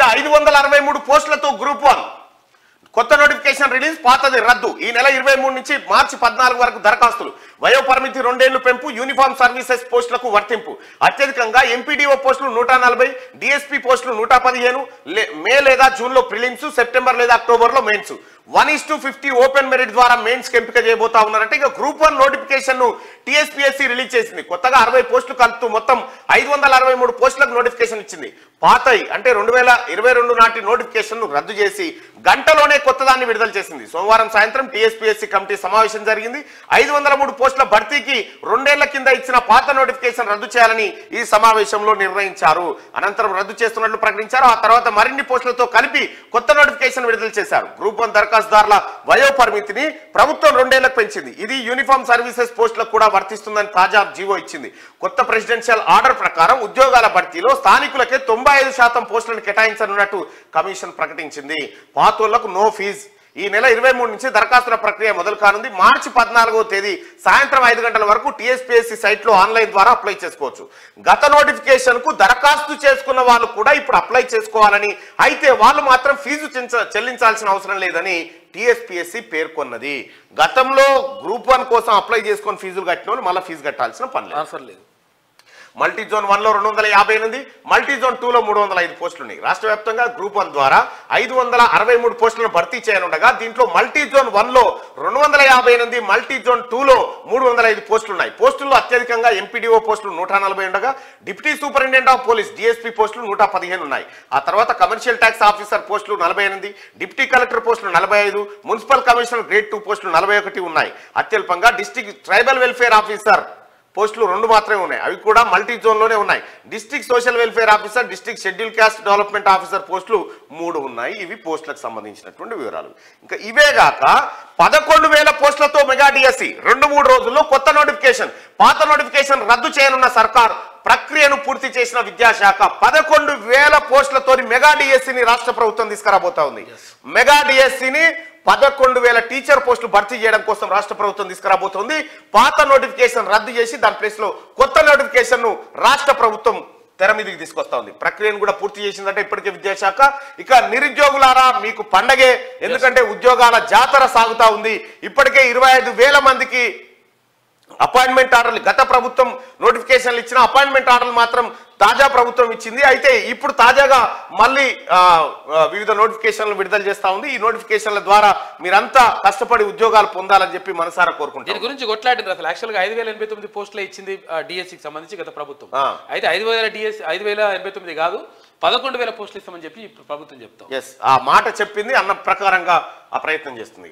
ఇక 563 పోస్టులతో గ్రూప్ 1 కొత్త notification release, పాతది రద్దు. ఈ నెల 23 నుంచి మార్చి 14 వరకు దరఖాస్తులు. వయో పరిమితి 2 ఏళ్లు పెంపు, యూనిఫామ్ సర్వీసెస్ పోస్టులకు వర్తింపు. అత్యధికంగా ఎంపీడీఓ పోస్టులు 140, డిఎస్పీ పోస్టులు 115, మే లేదా జూన్ లో ప్రిలిమ్స్, సెప్టెంబర్ లేదా అక్టోబర్ లో మెయిన్స్. 1:50 ఓపెన్ మెరిట్ ద్వారా మెయిన్స్ కి ఎంపిక చేయబోతా ఉన్నారంటే ఇక గ్రూప్ 1 నోటిఫికేషన్ ను టీఎస్పీఎస్సీ రిలీజ్ చేసింది. కొత్తగా 60 పోస్టులు కలుపుతూ మొత్తం 563 పోస్టులకు నోటిఫికేషన్ ఇచ్చింది. పాతయి అంటే 2022 నాటి నోటిఫికేషన్ ను రద్దు చేసి గంటలోనే కొత్తదాన్ని విడుదల చేసింది. సోమవారం సాయంత్రం టీఎస్పీఎస్సీ కమిటీ సమావేశం జరిగింది. 503 పోస్టుల భర్తీకి 2 ఏళ్ల కింద ఇచ్చిన పాత నోటిఫికేషన్ రద్దు చేయాలని ఈ సమావేశంలో నిర్ణయించారు. అనంతరం రద్దు చేస్తున్నట్లు ప్రకటించారు. ఆ తర్వాత మరిన్ని పోస్టులతో కలిపి కొత్త నోటిఫికేషన్ విడుదల చేశారు. గ్రూప్ 1 దరఖాస్తుదారుల వయో పరిమితిని ప్రభుత్వం 2 ఏళ్లకు పెంచింది. ఇది యూనిఫామ్ సర్వీసెస్ పోస్టులకు కూడా వర్తిస్తుందని తాజా జీవో ఇచ్చింది. కొత్త ప్రెసిడెన్షియల్ ఆర్డర్ ప్రకారం ఉద్యోగాల భర్తీలో స్థానికులకే 95% పోస్టులను కేటాయించనున్నట్టు కమిషన్ ప్రకటించింది. పాతోళ్లకు నో ఫీజ్. ఈ నెల 23 నుంచి దరఖాస్తుల ప్రక్రియ మొదలు కానుంది. మార్చి 14వ తేదీ సాయంత్రం 5 గంటల వరకు టీఎస్పీఎస్సీ సైట్ లో ఆన్లైన్ ద్వారా అప్లై చేసుకోవచ్చు. గత నోటిఫికేషన్ కు దరఖాస్తు చేసుకున్న వాళ్ళు కూడా ఇప్పుడు అప్లై చేసుకోవాలని, అయితే వాళ్ళు మాత్రం ఫీజు చెల్లించాల్సిన అవసరం లేదని టీఎస్పీఎస్సీ పేర్కొన్నది. గతంలో గ్రూప్ 1 కోసం అప్లై చేసుకొని ఫీజులు కట్టిన వాళ్ళు మళ్ళీ ఫీజు కట్టాల్సిన పని లేదు. మల్టీ జోన్ 1 లో 258, మల్టీ జోన్ 2 లో 305 పోస్టులు ఉన్నాయి. రాష్ట్ర వ్యాప్తంగా గ్రూప్ 1 ద్వారా 563 పోస్టులను భర్తీ చేయనుండగా దీంట్లో మల్టీ జోన్ 1 లో 258, మల్టీ జోన్ 2 లో 305 పోస్టులు ఉన్నాయి. పోస్టుల్లో అత్యధికంగా ఎంపీడీఓ పోస్టులు 140 ఉండగా deputy superintendent of police DSP పోస్టులు 115 ఉన్నాయి. ఆ తర్వాత కమర్షియల్ ట్యాక్స్ ఆఫీసర్ పోస్టులు 48, డిప్యూటీ కలెక్టర్ పోస్టులు 45, మున్సిపల్ కమిషనర్ గ్రేడ్ 2 పోస్టులు 41 ఉన్నాయి. అత్యల్పంగా డిస్ట్రిక్ట్ ట్రైబల్ వెల్ఫేర్ ఆఫీసర్ పోస్టులు 2 మాత్రమే ఉన్నాయి. అవి కూడా మల్టీ జోన్ లోనే ఉన్నాయి. District social welfare officer, district schedule caste development officer పోస్టులు 3 ఉన్నాయి. ఇవి పోస్టులకు సంబంధించినటువంటి వివరాలు. ఇంకా ఇవే గాక 11,000 పోస్టులతో మెగా డిఎస్సి 2-3 రోజుల్లో కొత్త నోటిఫికేషన్. పాత నోటిఫికేషన్ రద్దు చేయనున్న సర్కార్ ప్రక్రియను పూర్తి చేసిన విద్యాశాఖ 11,000 పోస్టులతో మెగా డిఎస్సిని రాష్ట్ర ప్రభుత్వం తీసుకురాబోతా ఉంది. మెగా డిఎస్సిని 11,000 టీచర్ పోస్టులు భర్తీ చేయడం కోసం రాష్ట్ర ప్రభుత్వం తీసుకురాబోతోంది. పాత నోటిఫికేషన్ రద్దు చేసి దాని ప్లేస్ లో కొత్త నోటిఫికేషన్ ను రాష్ట్ర ప్రభుత్వం తెర మీదకి తీసుకొస్తా ఉంది. ప్రక్రియను కూడా పూర్తి చేసిందంటే ఇప్పటికే విద్యాశాఖ. ఇక నిరుద్యోగులారా మీకు పండగే, ఎందుకంటే ఉద్యోగాల జాతర సాగుతా ఉంది. ఇప్పటికే 25,000 మందికి అపాయింట్మెంట్ ఆర్డర్లు, గత ప్రభుత్వం నోటిఫికేషన్లు ఇచ్చిన అపాయింట్మెంట్ ఆర్డర్లు మాత్రం తాజా ప్రభుత్వం ఇచ్చింది. అయితే ఇప్పుడు తాజాగా మళ్ళీ వివిధ నోటిఫికేషన్లు విడుదల చేస్తా ఉంది. ఈ నోటిఫికేషన్ల ద్వారా మీరంతా కష్టపడి ఉద్యోగాలు పొందాలని చెప్పి మనసారా కోరుకుంటారు. దీని గురించి కొట్లాడింది. అసలు యాక్చువల్ గా 5,089 పోస్టులు ఇచ్చింది డిఎస్సికి సంబంధించి గత ప్రభుత్వం. అయితే 5,089 కాదు 11,000 పోస్టులు ఇస్తామని చెప్పి ప్రభుత్వం చెప్తాం. ఆ మాట చెప్పింది అన్న ప్రకారంగా ఆ ప్రయత్నం చేస్తుంది.